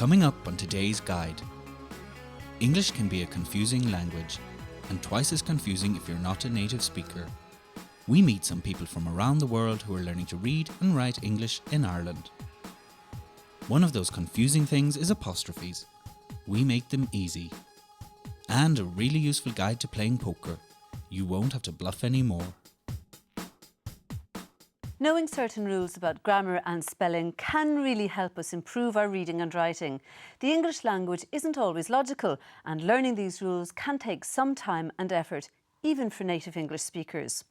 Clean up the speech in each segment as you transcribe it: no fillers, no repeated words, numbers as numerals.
Coming up on today's guide. English can be a confusing language, and twice as confusing if you're not a native speaker. We meet some people from around the world who are learning to read and write English in Ireland. One of those confusing things is apostrophes. We make them easy. And a really useful guide to playing poker. You won't have to bluff anymore. Knowing certain rules about grammar and spelling can really help us improve our reading and writing. The English language isn't always logical, and learning these rules can take some time and effort, even for native English speakers.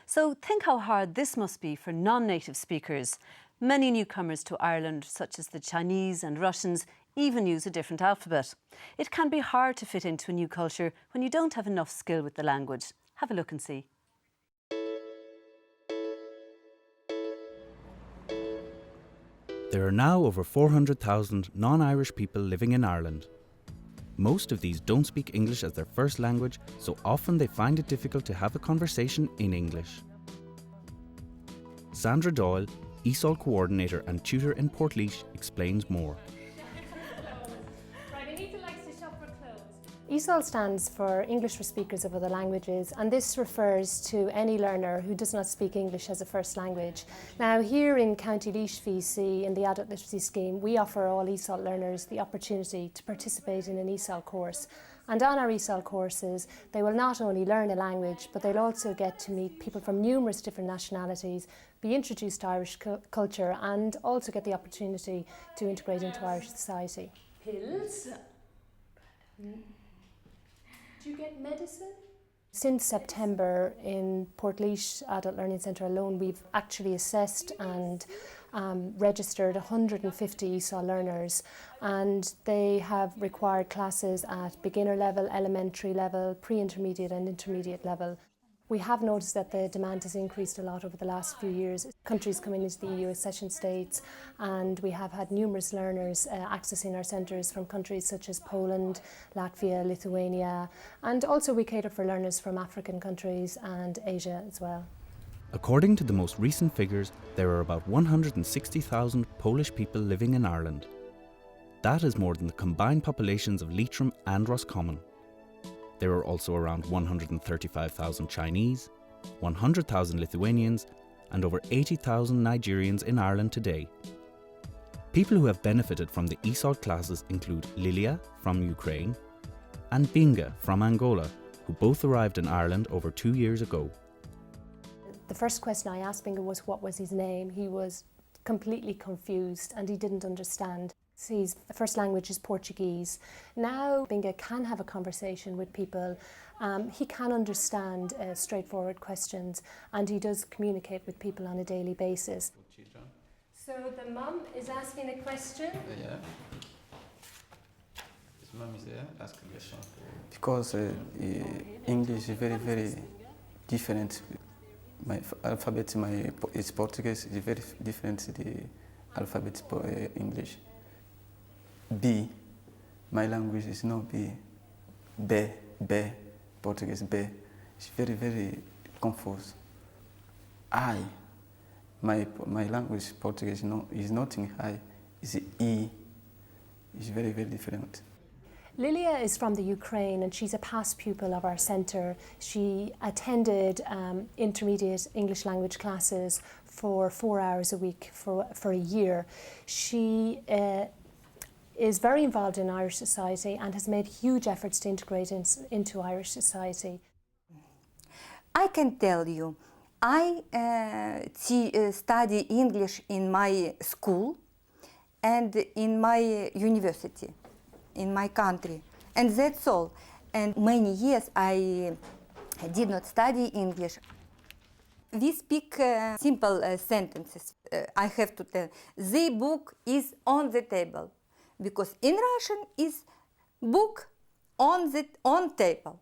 So think how hard this must be for non-native speakers. Many newcomers to Ireland, such as the Chinese and Russians, even use a different alphabet. It can be hard to fit into a new culture when you don't have enough skill with the language. Have a look and see. There are now over 400,000 non-Irish people living in Ireland. Most of these don't speak English as their first language, so often they find it difficult to have a conversation in English. Sandra Doyle, ESOL coordinator and tutor in Portlaoise, explains more. ESOL stands for English for Speakers of Other Languages, and this refers to any learner who does not speak English as a first language. Now, here in County Laois VC, in the Adult Literacy Scheme, we offer all ESOL learners the opportunity to participate in an ESOL course. And on our ESOL courses, they will not only learn a language, but they'll also get to meet people from numerous different nationalities, be introduced to Irish culture, and also get the opportunity to integrate into Irish society. Pills? Do you get medicine? Since September in Portlaoise Adult Learning Centre alone, we've actually assessed and registered 150 ESOL learners, and they have required classes at beginner level, elementary level, pre-intermediate and intermediate level. We have noticed that the demand has increased a lot over the last few years. Countries coming into the EU accession states, and we have had numerous learners accessing our centres from countries such as Poland, Latvia, Lithuania, and also we cater for learners from African countries and Asia as well. According to the most recent figures, there are about 160,000 Polish people living in Ireland. That is more than the combined populations of Leitrim and Roscommon. There are also around 135,000 Chinese, 100,000 Lithuanians, and over 80,000 Nigerians in Ireland today. People who have benefited from the ESOL classes include Lilia from Ukraine and Binga from Angola, who both arrived in Ireland over 2 years ago. The first question I asked Binga was what was his name. He was completely confused and he didn't understand. His first language is Portuguese. Now Binga can have a conversation with people. He can understand straightforward questions, and he does communicate with people on a daily basis. So the mum is asking a question? Yeah. His mum is there asking a question. Because English is very, very different. My alphabet is Portuguese, is very different to the alphabet English. B, my language is not B. B, Portuguese B. It's very, very confused. I, my language Portuguese is not in I, it's E. It's very, very different. Lilia is from the Ukraine and she's a past pupil of our centre. She attended intermediate English language classes for 4 hours a week for a year. She is very involved in Irish society and has made huge efforts to integrate into Irish society. I can tell you, I study English in my school and in my university, in my country, and that's all. And many years I did not study English. We speak simple sentences. I have to tell, the book is on the table. Because in Russian is book on table.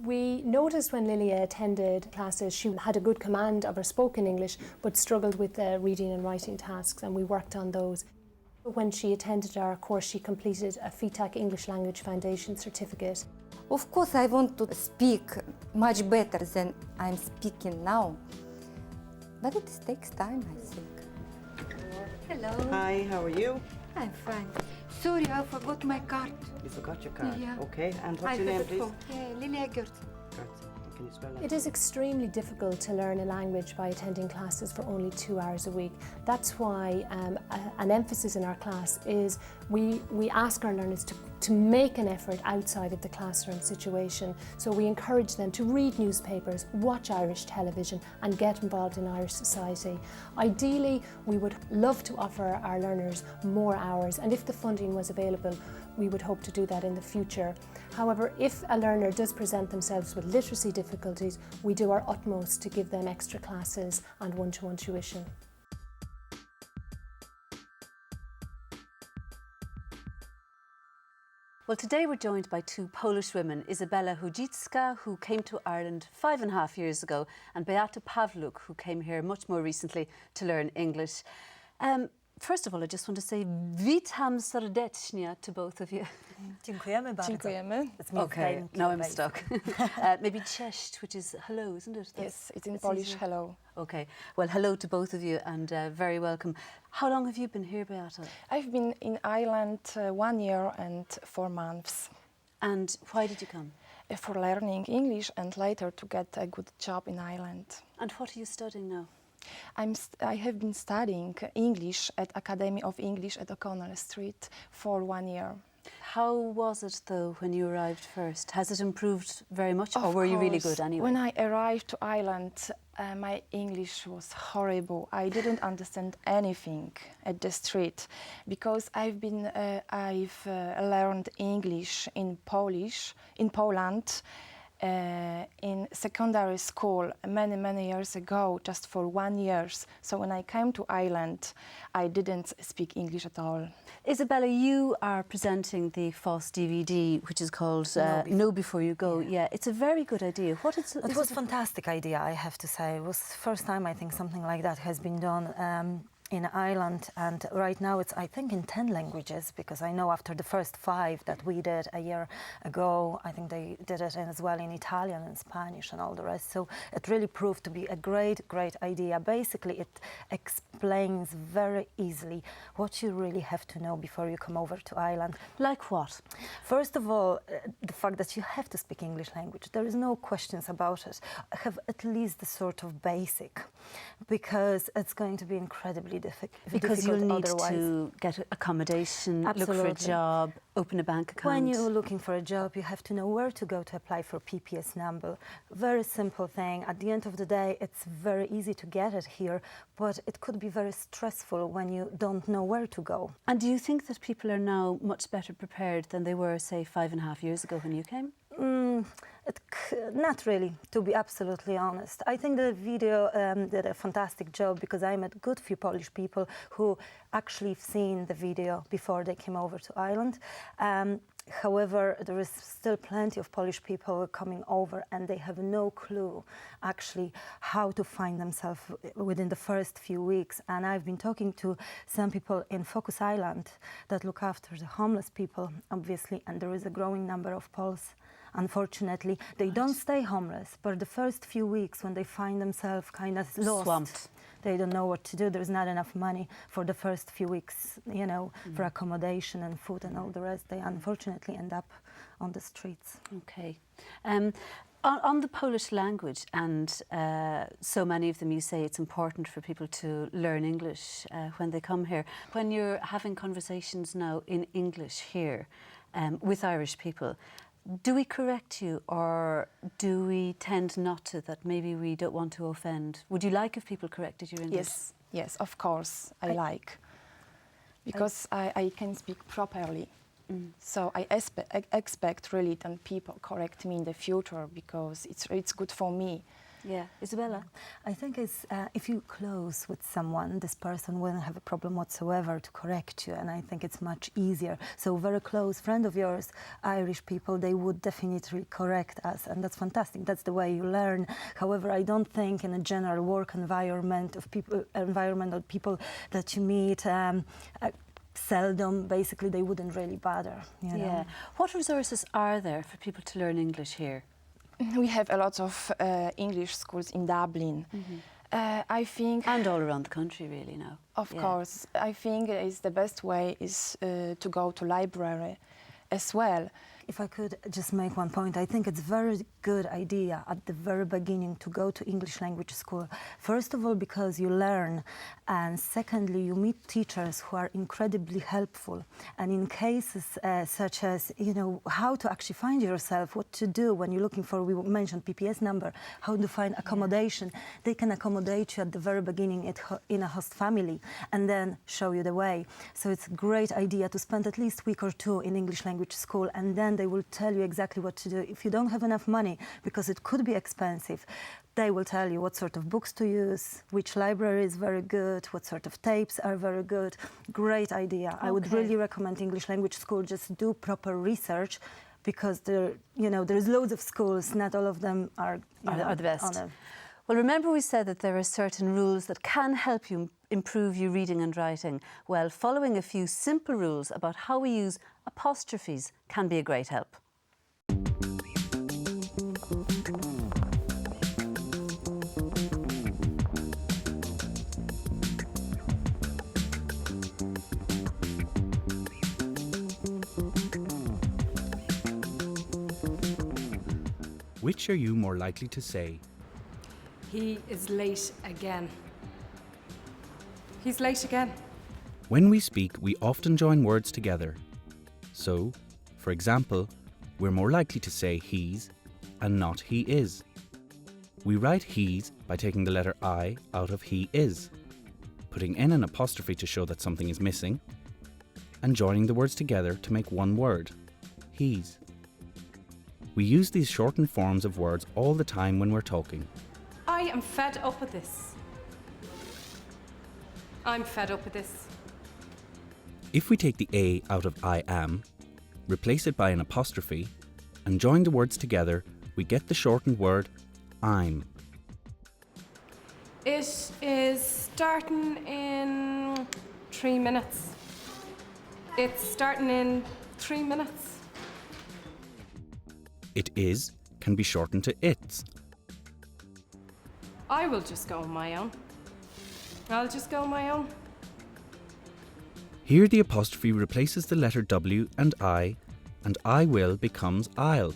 We noticed when Lilia attended classes, she had a good command of her spoken English, but struggled with reading and writing tasks, and we worked on those. When she attended our course, she completed a FETAC English Language Foundation certificate. Of course, I want to speak much better than I'm speaking now, but it takes time, I think. Hello. Hi, how are you? I'm fine. Sorry, I forgot my card. You forgot your card? Yeah. Okay, and what's I your name, have it please? home. Lilia Gert. Can you spell that? It is extremely difficult to learn a language by attending classes for only 2 hours a week. That's why an emphasis in our class is we ask our learners to make an effort outside of the classroom situation. So we encourage them to read newspapers, watch Irish television and get involved in Irish society. Ideally, we would love to offer our learners more hours, and if the funding was available, we would hope to do that in the future. However, if a learner does present themselves with literacy difficulties, we do our utmost to give them extra classes and one-to-one tuition. Well, today we're joined by two Polish women, Izabela Hudzicka, who came to Ireland 5.5 years ago, and Beata Pawluk, who came here much more recently to learn English. First of all, I just want to say witam serdecznie to both of you. Dziękujemy bardzo. Dziękujemy. Okay, now I'm stuck. Maybe cześć, which is hello, isn't it? Yes, it's in that's Polish, easier. hello. Okay, well, hello to both of you and very welcome. How long have you been here, Beata? I've been in Ireland 1 year and 4 months And why did you come? for learning English and later to get a good job in Ireland. And what are you studying now? I have been studying English at Academy of English at O'Connell Street for 1 year. How was it, though, when you arrived first? Has it improved very much, or Of were you really course, good anyway? When I arrived to Ireland, my English was horrible. I didn't understand anything at the street because I've learned English in Poland, in secondary school many years ago, just for 1 year. So when I came to Ireland, I didn't speak English at all. Isabella, you are presenting the FOSS DVD, which is called Know Before You Go. Yeah, it's a very good idea. It was a fantastic idea, I have to say. It was the first time I think something like that has been done in Ireland, and right now it's I think in 10 languages, because I know after the first 5 that we did a year ago, I think they did it as well in Italian and Spanish and all the rest. So it really proved to be a great idea. Basically, it explains very easily what you really have to know before you come over to Ireland. Like what? First of all, the fact that you have to speak English language. There is no questions about it. Have at least the sort of basic, because it's going to be incredibly Because you'll need otherwise. to get accommodation, Absolutely. look for a job, open a bank account. When you're looking for a job, you have to know where to go to apply for PPS number. Very simple thing. At the end of the day, it's very easy to get it here, but it could be very stressful when you don't know where to go. And do you think that people are now much better prepared than they were, say, 5.5 years ago when you came? Not really, to be absolutely honest. I think the video did a fantastic job, because I met a good few Polish people who actually have seen the video before they came over to Ireland. However, there is still plenty of Polish people coming over and they have no clue actually how to find themselves within the first few weeks. And I've been talking to some people in Focus Island that look after the homeless people, obviously, and there is a growing number of Poles. Unfortunately, they don't stay homeless, but the first few weeks when they find themselves kind of lost, swamped, they don't know what to do. There's not enough money for the first few weeks, you know, for accommodation and food and all the rest. They unfortunately end up on the streets. Okay. On the Polish language, and so many of them, you say it's important for people to learn English when they come here. When you're having conversations now in English here with Irish people, do we correct you, or do we tend not to, that maybe we don't want to offend? Would you like if people corrected your English? Yes, of course, I like. Because I can speak properly. So I expect really that people correct me in the future, because it's good for me. Yeah. Isabella? I think it's, if you're close with someone, this person wouldn't have a problem whatsoever to correct you, and I think it's much easier. So very close friend of yours, Irish people, they would definitely correct us, and that's fantastic. That's the way you learn. However, I don't think in a general work environment of people that you meet seldom, basically, they wouldn't really bother. You know? Yeah. What resources are there for people to learn English here? We have a lot of English schools in Dublin. I think, And all around the country, really, now. of Yeah. course, I think is the best way is to go to library as well. If I could just make one point, I think it's a very good idea at the very beginning to go to English language school. First of all, because you learn, and secondly, you meet teachers who are incredibly helpful. And in cases such as, you know, how to actually find yourself, what to do when you're looking for, we mentioned PPS number, how to find accommodation, they can accommodate you at the very beginning in a host family and then show you the way. So it's a great idea to spend at least a week or two in English language school, and then they will tell you exactly what to do. If you don't have enough money, because it could be expensive, they will tell you what sort of books to use, which library is very good, what sort of tapes are very good. Great idea. I would really recommend English language school. Just do proper research, because there's loads of schools. Not all of them are the best. Well, remember we said that there are certain rules that can help you improve your reading and writing. Well, following a few simple rules about how we use apostrophes can be a great help. Which are you more likely to say? He is late again. He's late again. When we speak, we often join words together. So, for example, we're more likely to say he's and not he is. We write he's by taking the letter I out of he is, putting in an apostrophe to show that something is missing, and joining the words together to make one word, he's. We use these shortened forms of words all the time when we're talking. I am fed up with this. I'm fed up with this. If we take the A out of I am, replace it by an apostrophe, and join the words together, we get the shortened word I'm. It is starting in 3 minutes. It's starting in 3 minutes. It is can be shortened to it's. I will just go on my own. I'll just go on my own. Here the apostrophe replaces the letter W and I will becomes I'll.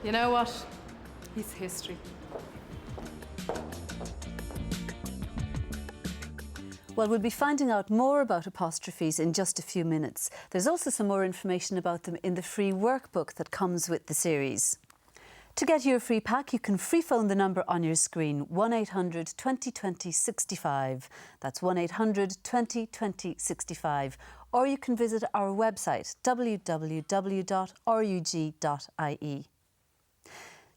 You know what? He's history. Well, we'll be finding out more about apostrophes in just a few minutes. There's also some more information about them in the free workbook that comes with the series. To get your free pack, you can free phone the number on your screen, 1800 20 20 65. That's 1800 20 20 65. Or you can visit our website, www.rug.ie.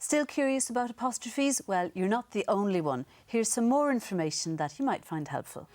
Still curious about apostrophes? Well, you're not the only one. Here's some more information that you might find helpful.